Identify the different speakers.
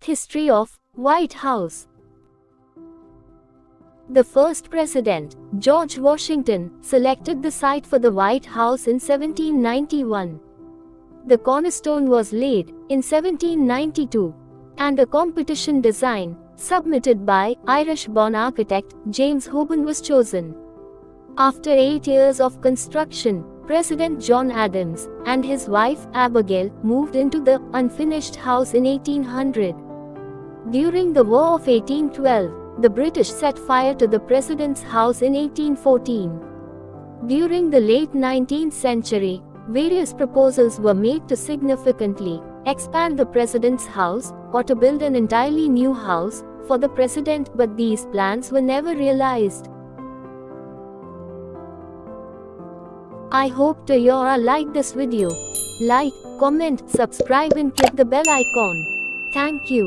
Speaker 1: History of White House. The first president, George Washington, selected the site for the White House in 1791. The cornerstone was laid in 1792, and a competition design, submitted by Irish-born architect James Hoban, was chosen. After 8 years of construction, President John Adams and his wife Abigail moved into the unfinished house in 1800. During the War of 1812, the British set fire to the president's house in 1814. During the late 19th century, various proposals were made to significantly expand the president's house or to build an entirely new house for the president, but these plans were never realized. I hope you all like this video. Like, comment, subscribe and click the bell icon. Thank you.